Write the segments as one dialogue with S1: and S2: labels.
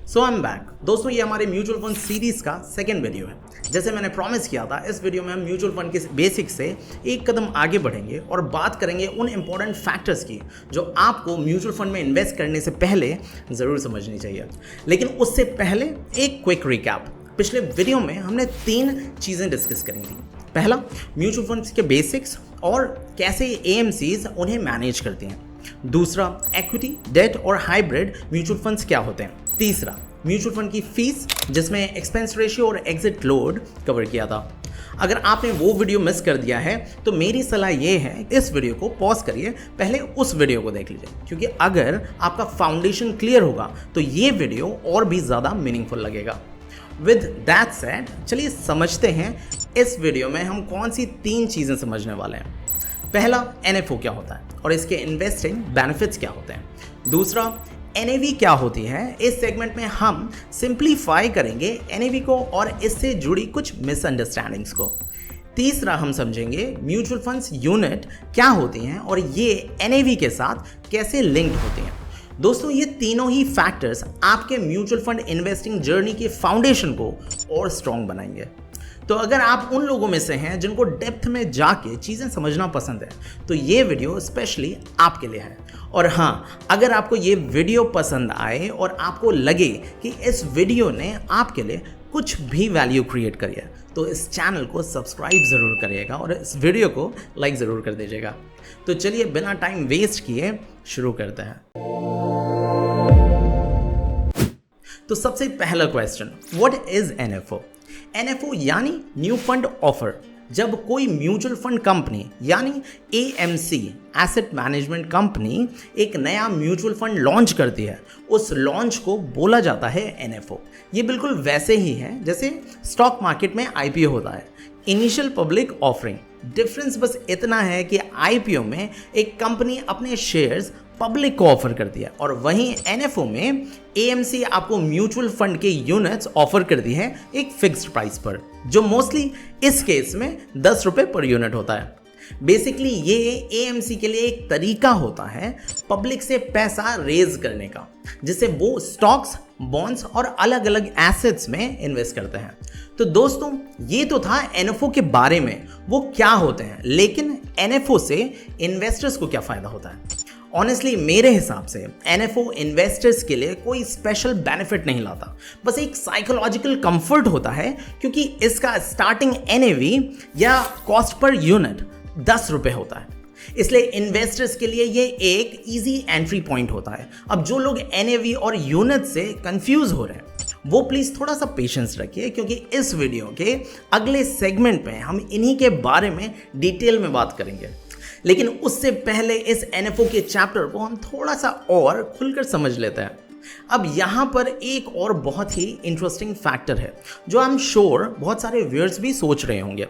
S1: So I am back. दोस्तों ये हमारे म्यूचुअल फंड सीरीज का सेकंड वीडियो है। जैसे मैंने प्रॉमिस किया था, इस वीडियो में हम म्यूचुअल फंड के बेसिक्स से एक कदम आगे बढ़ेंगे और बात करेंगे उन इंपॉर्टेंट फैक्टर्स की जो आपको म्यूचुअल फंड में इन्वेस्ट करने से पहले ज़रूर समझनी चाहिए। लेकिन उससे पहले एक क्विक रिकैप। पिछले वीडियो में हमने 3 चीज़ें डिस्कस करी थी। पहला, म्यूचुअल फंड्स के बेसिक्स और कैसे एएमसीज उन्हें मैनेज करती हैं। दूसरा, इक्विटी, डेट और हाइब्रिड म्यूचुअल फंड्स क्या होते हैं। तीसरा, म्यूचुअल फंड की फीस, जिसमें एक्सपेंस रेशियो और एग्जिट लोड कवर किया था। अगर आपने वो वीडियो मिस कर दिया है तो मेरी सलाह ये है, इस वीडियो को पॉज करिए, पहले उस वीडियो को देख लीजिए, क्योंकि अगर आपका फाउंडेशन क्लियर होगा तो ये वीडियो और भी ज़्यादा मीनिंगफुल लगेगा। विद दैट सेड, चलिए समझते हैं इस वीडियो में हम कौन सी 3 चीज़ें समझने वाले हैं। पहला, NFO क्या होता है और इसके इन्वेस्टिंग बेनिफिट्स क्या होते हैं। दूसरा, NAV क्या होती है। इस सेगमेंट में हम सिंप्लीफाई करेंगे NAV को और इससे जुड़ी कुछ मिसअंडरस्टैंडिंग्स को। तीसरा, हम समझेंगे म्यूचुअल फंड्स यूनिट क्या होती हैं और ये NAV के साथ कैसे लिंक्ड होती हैं। दोस्तों ये तीनों ही फैक्टर्स आपके म्यूचुअल फंड इन्वेस्टिंग जर्नी के फाउंडेशन को और स्ट्रॉन्ग बनाएंगे। तो अगर आप उन लोगों में से हैं जिनको डेप्थ में जाके चीज़ें समझना पसंद है तो ये वीडियो स्पेशली आपके लिए है। और हाँ, अगर आपको ये वीडियो पसंद आए और आपको लगे कि इस वीडियो ने आपके लिए कुछ भी वैल्यू क्रिएट करी है तो इस चैनल को सब्सक्राइब ज़रूर करिएगा और इस वीडियो को लाइक ज़रूर कर दीजिएगा। तो चलिए बिना टाइम वेस्ट किए शुरू करते हैं। तो सबसे पहला question, what is NFO? NFO यानी न्यू फंड ऑफर। जब कोई म्यूचुअल फंड कंपनी यानी AMC, एसेट मैनेजमेंट कंपनी, एक नया म्यूचुअल फंड लॉन्च करती है, उस लॉन्च को बोला जाता है NFO। ये बिल्कुल वैसे ही है जैसे स्टॉक मार्केट में IPO होता है, इनिशियल पब्लिक ऑफरिंग। डिफरेंस बस इतना है कि IPO में एक कंपनी अपने शेयर्स पब्लिक को ऑफर करती है और वहीं NFO में AMC आपको म्यूचुअल फंड के यूनिट्स ऑफर करती है एक फिक्स्ड प्राइस पर, जो मोस्टली इस केस में 10 रुपये पर यूनिट होता है। बेसिकली ये AMC के लिए एक तरीका होता है पब्लिक से पैसा रेज करने का, जिससे वो स्टॉक्स, बॉन्ड्स और अलग अलग एसेट्स में इन्वेस्ट करते हैं। तो दोस्तों ये तो था NFO के बारे में, वो क्या होते हैं, लेकिन NFO से इन्वेस्टर्स को क्या फ़ायदा होता है। ऑनेस्टली मेरे हिसाब से NFO इन्वेस्टर्स के लिए कोई स्पेशल बेनिफिट नहीं लाता, बस एक साइकोलॉजिकल कंफर्ट होता है, क्योंकि इसका स्टार्टिंग NAV या कॉस्ट पर यूनिट 10 रुपये होता है। इसलिए इन्वेस्टर्स के लिए ये एक इजी एंट्री पॉइंट होता है। अब जो लोग NAV और यूनिट से कंफ्यूज हो रहे हैं वो प्लीज़ थोड़ा सा पेशेंस रखिए, क्योंकि इस वीडियो के अगले सेगमेंट में हम इन्हीं के बारे में डिटेल में बात करेंगे। लेकिन उससे पहले इस NFO के चैप्टर को हम थोड़ा सा और खुलकर समझ लेते हैं। अब यहाँ पर एक और बहुत ही इंटरेस्टिंग फैक्टर है जो आई एम श्योर बहुत सारे व्यूअर्स भी सोच रहे होंगे।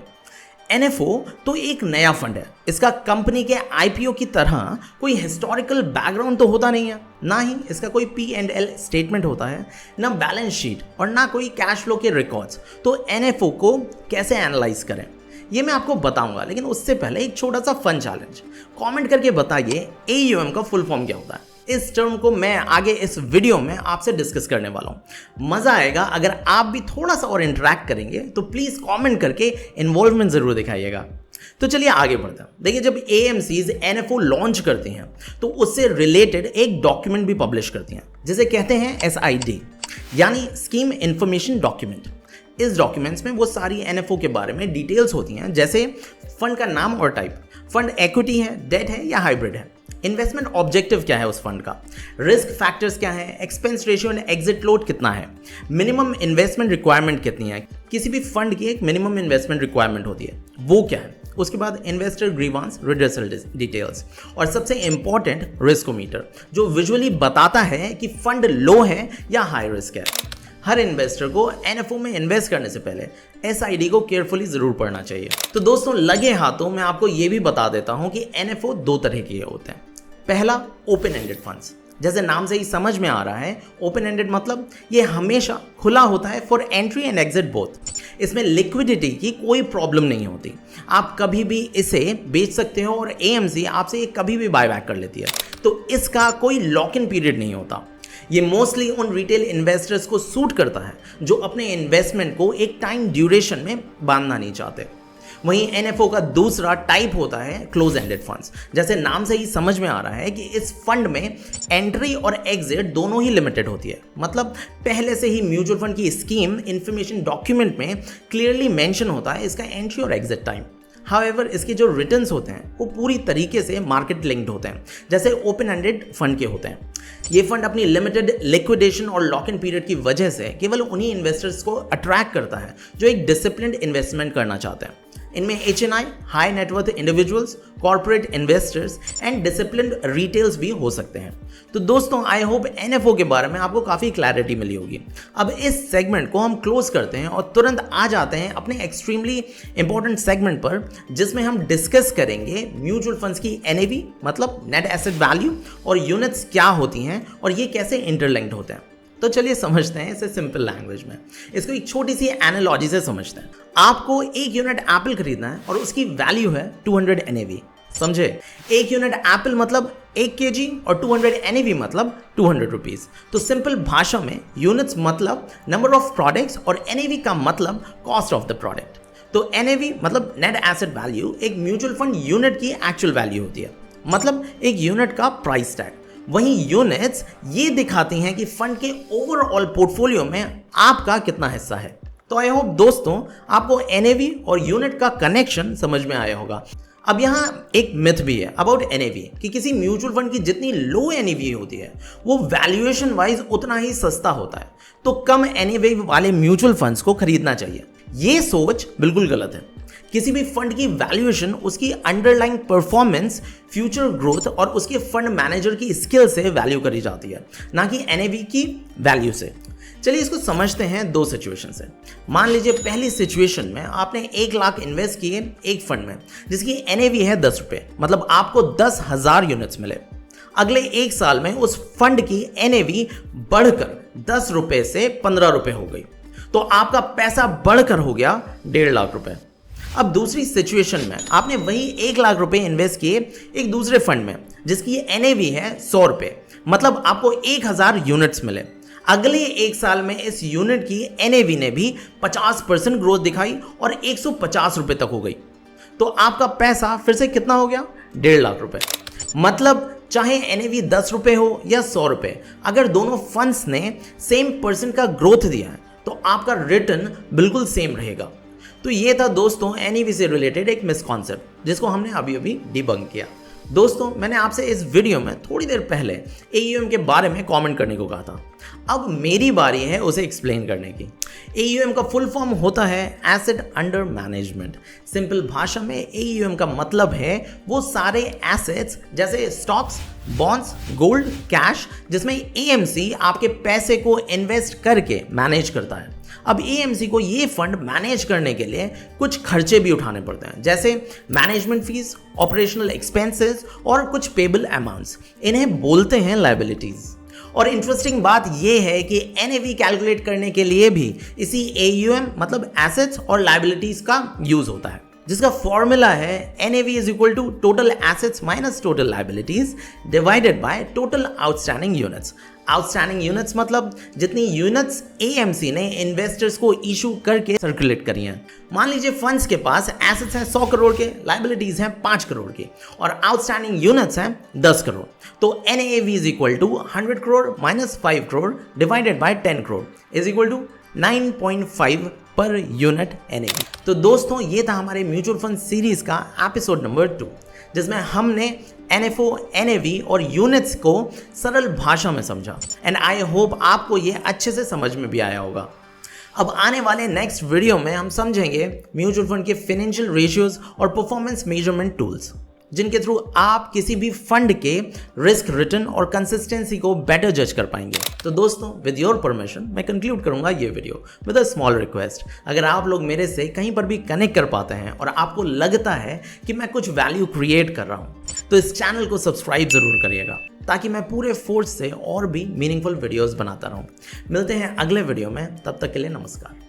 S1: NFO तो एक नया फंड है, इसका कंपनी के IPO की तरह कोई हिस्टोरिकल बैकग्राउंड तो होता नहीं है, ना ही इसका कोई P&L स्टेटमेंट होता है, ना बैलेंस शीट और ना कोई कैश फ्लो के रिकॉर्ड्स। तो NFO को कैसे एनालाइज करें ये मैं आपको बताऊंगा, लेकिन उससे पहले एक छोटा सा फन चैलेंज। कमेंट करके बताइए AUM का फुल फॉर्म क्या होता है। इस टर्म को मैं आगे इस वीडियो में आपसे डिस्कस करने वाला हूँ। मज़ा आएगा अगर आप भी थोड़ा सा और इंटरेक्ट करेंगे, तो प्लीज़ कमेंट करके इन्वॉल्वमेंट ज़रूर दिखाइएगा। तो चलिए आगे बढ़ते हैं। देखिए, जब AMCs NFO लॉन्च करती हैं तो उससे रिलेटेड एक डॉक्यूमेंट भी पब्लिश करती हैं, जिसे कहते हैं SID यानी स्कीम इंफॉर्मेशन डॉक्यूमेंट। इस डॉक्यूमेंट्स में वो सारी NFO के बारे में डिटेल्स होती हैं, जैसे फंड का नाम और टाइप, फंड इक्विटी है, डेट है या हाइब्रिड है, इन्वेस्टमेंट ऑब्जेक्टिव क्या है उस फंड का, रिस्क फैक्टर्स क्या है, expense ratio and exit load कितना है, मिनिमम इन्वेस्टमेंट रिक्वायरमेंट कितनी है। किसी भी फंड की एक मिनिमम इन्वेस्टमेंट रिक्वायरमेंट होती है, वो क्या है। उसके बाद इन्वेस्टर ग्रीवांस रिड्रेसल डिटेल्स और सबसे इंपॉर्टेंट रिस्कोमीटर, जो विजुअली बताता है कि फंड लो है या हाई रिस्क है। हर इन्वेस्टर को NFO में इन्वेस्ट करने से पहले SID को केयरफुली ज़रूर पढ़ना चाहिए। तो दोस्तों लगे हाथों मैं आपको ये भी बता देता हूँ कि NFO 2 तरह के होते हैं। पहला, ओपन एंडेड फंड्स। जैसे नाम से ही समझ में आ रहा है, ओपन एंडेड मतलब ये हमेशा खुला होता है for entry and exit both. इसमें लिक्विडिटी की कोई प्रॉब्लम नहीं होती, आप कभी भी इसे बेच सकते हो और AMC आपसे कभी भी बायबैक कर लेती है, तो इसका कोई लॉक इन पीरियड नहीं होता। ये मोस्टली उन रिटेल इन्वेस्टर्स को सूट करता है जो अपने इन्वेस्टमेंट को एक टाइम ड्यूरेशन में बांधना नहीं चाहते। वहीं एनएफओ का दूसरा टाइप होता है क्लोज एंडेड फंड्स। जैसे नाम से ही समझ में आ रहा है कि इस फंड में एंट्री और एग्जिट दोनों ही लिमिटेड होती है। मतलब पहले से ही म्यूचुअल फंड की स्कीम इंफॉर्मेशन डॉक्यूमेंट में क्लियरली मेंशन होता है इसका एंट्री और एग्जिट टाइम। हाउएवर इसके जो रिटर्न्स होते हैं वो पूरी तरीके से मार्केट लिंक्ड होते हैं, जैसे ओपन एंडेड फंड के होते हैं। ये फंड अपनी लिमिटेड लिक्विडेशन और लॉक इन पीरियड की वजह से केवल उन्हीं इन्वेस्टर्स को अट्रैक्ट करता है जो एक डिसिप्लिन्ड इन्वेस्टमेंट करना चाहते हैं। इनमें HNI, high net worth individuals, corporate investors and disciplined retails भी हो सकते हैं। तो दोस्तों आई होप एनएफओ के बारे में आपको काफ़ी क्लैरिटी मिली होगी। अब इस सेगमेंट को हम क्लोज करते हैं और तुरंत आ जाते हैं अपने एक्सट्रीमली इंपॉर्टेंट सेगमेंट पर, जिसमें हम डिस्कस करेंगे म्यूचुअल फंड्स की NAV मतलब नेट एसेट वैल्यू और यूनिट्स क्या होती हैं और ये कैसे इंटरलिंक्ड होते हैं। तो चलिए समझते हैं इसे सिंपल लैंग्वेज में। इसको एक छोटी सी एनालॉजी से समझते हैं। आपको एक यूनिट एप्पल खरीदना है और उसकी वैल्यू है 200 NAV। समझे? एक यूनिट एप्पल मतलब 1 kg और 200 NAV मतलब 200 रुपीज़। तो सिंपल भाषा में यूनिट्स मतलब नंबर ऑफ प्रोडक्ट्स और NAV का मतलब कॉस्ट ऑफ द प्रोडक्ट। तो NAV मतलब नेट एसेट वैल्यू एक म्यूचुअल फंड यूनिट की एक्चुअल वैल्यू होती है, मतलब एक यूनिट का प्राइस टैग। वहीं यूनिट्स ये दिखाती हैं कि फंड के ओवरऑल पोर्टफोलियो में आपका कितना हिस्सा है। तो आई होप दोस्तों आपको NAV और यूनिट का कनेक्शन समझ में आया होगा। अब यहाँ एक मिथ भी है अबाउट NAV कि किसी म्यूचुअल फंड की जितनी लो NAV होती है वो वैल्यूएशन वाइज उतना ही सस्ता होता है, तो कम NAV वाले म्यूचुअल फंड्स को खरीदना चाहिए। ये सोच बिल्कुल गलत है। किसी भी फंड की वैल्यूएशन उसकी अंडरलाइंग परफॉर्मेंस, फ्यूचर ग्रोथ और उसके फंड मैनेजर की स्किल से वैल्यू करी जाती है, ना कि NAV की वैल्यू से। चलिए इसको समझते हैं दो सिचुएशन से। मान लीजिए पहली सिचुएशन में आपने 1 लाख इन्वेस्ट किए एक फंड में जिसकी NAV है 10 रुपये, मतलब आपको 10,000 यूनिट्स मिले। अगले 1 साल में उस फंड की NAV बढ़कर 10 रुपये से 15 रुपये हो गई, तो आपका पैसा बढ़कर हो गया 1.5 लाख रुपए। अब दूसरी सिचुएशन में आपने वही 1 लाख रुपए इन्वेस्ट किए एक दूसरे फंड में जिसकी NAV है 100 रुपये, मतलब आपको 1000 यूनिट्स मिले। अगले 1 साल में इस यूनिट की NAV ने भी 50% ग्रोथ दिखाई और 150 रुपये तक हो गई, तो आपका पैसा फिर से कितना हो गया? 1.5 लाख रुपए। मतलब चाहे NAV 10 रुपये हो या 100 रुपये, अगर दोनों फंड्स ने सेम % का ग्रोथ दिया है तो आपका रिटर्न बिल्कुल सेम रहेगा। तो ये था दोस्तों NAV से रिलेटेड एक मिसकॉन्सेप्ट जिसको हमने अभी अभी डिबंक किया। दोस्तों मैंने आपसे इस वीडियो में थोड़ी देर पहले AUM के बारे में कमेंट करने को कहा था, अब मेरी बारी है उसे एक्सप्लेन करने की। AUM का फुल फॉर्म होता है एसेट अंडर मैनेजमेंट। सिंपल भाषा में AUM का मतलब है वो सारे एसेट्स जैसे स्टॉक्स, बॉन्ड्स, गोल्ड, कैश जिसमें AMC आपके पैसे को इन्वेस्ट करके मैनेज करता है। अब AMC को ये फंड मैनेज करने के लिए कुछ खर्चे भी उठाने पड़ते हैं, जैसे मैनेजमेंट फीस, ऑपरेशनल एक्सपेंसेस और कुछ पेबल अमाउंट्स। इन्हें बोलते हैं लायबिलिटीज। और इंटरेस्टिंग बात यह है कि NAV कैलकुलेट करने के लिए भी इसी AUM मतलब एसेट्स और लायबिलिटीज का यूज होता है, जिसका फॉर्मूला है NAV is equal to total assets minus total liabilities divided by total outstanding units. Outstanding units मतलब जितनी यूनिट्स AMC ने इन्वेस्टर्स को इशू करके सर्कुलेट करी हैं। मान लीजिए फंड्स के पास एसेट्स हैं 100 करोड़ के, लायबिलिटीज हैं 5 करोड़ की और आउटस्टैंडिंग यूनिट्स हैं 10 करोड़। तो NAV is equal to 100 crore minus 5 crore divided by 10 crore is equal to 9.5 पर यूनिट NAV। तो दोस्तों ये था हमारे म्यूचुअल फंड सीरीज का एपिसोड नंबर 2, जिसमें हमने NFO, NAV और यूनिट्स को सरल भाषा में समझा। एंड आई होप आपको ये अच्छे से समझ में भी आया होगा। अब आने वाले नेक्स्ट वीडियो में हम समझेंगे म्यूचुअल फंड के फाइनेंशियल रेशियोज और परफॉर्मेंस मेजरमेंट टूल्स, जिनके थ्रू आप किसी भी फंड के रिस्क रिटर्न और कंसिस्टेंसी को बेटर जज कर पाएंगे। तो दोस्तों विद योर परमिशन मैं कंक्लूड करूंगा ये video with a small request. अगर आप लोग मेरे से कहीं पर भी कनेक्ट कर पाते हैं और आपको लगता है कि मैं कुछ वैल्यू क्रिएट कर रहा हूं, तो इस चैनल को सब्सक्राइब जरूर करिएगा ताकि मैं पूरे फोर्स से और भी मीनिंगफुल वीडियोस बनाता रहूं। मिलते हैं अगले वीडियो में, तब तक के लिए नमस्कार।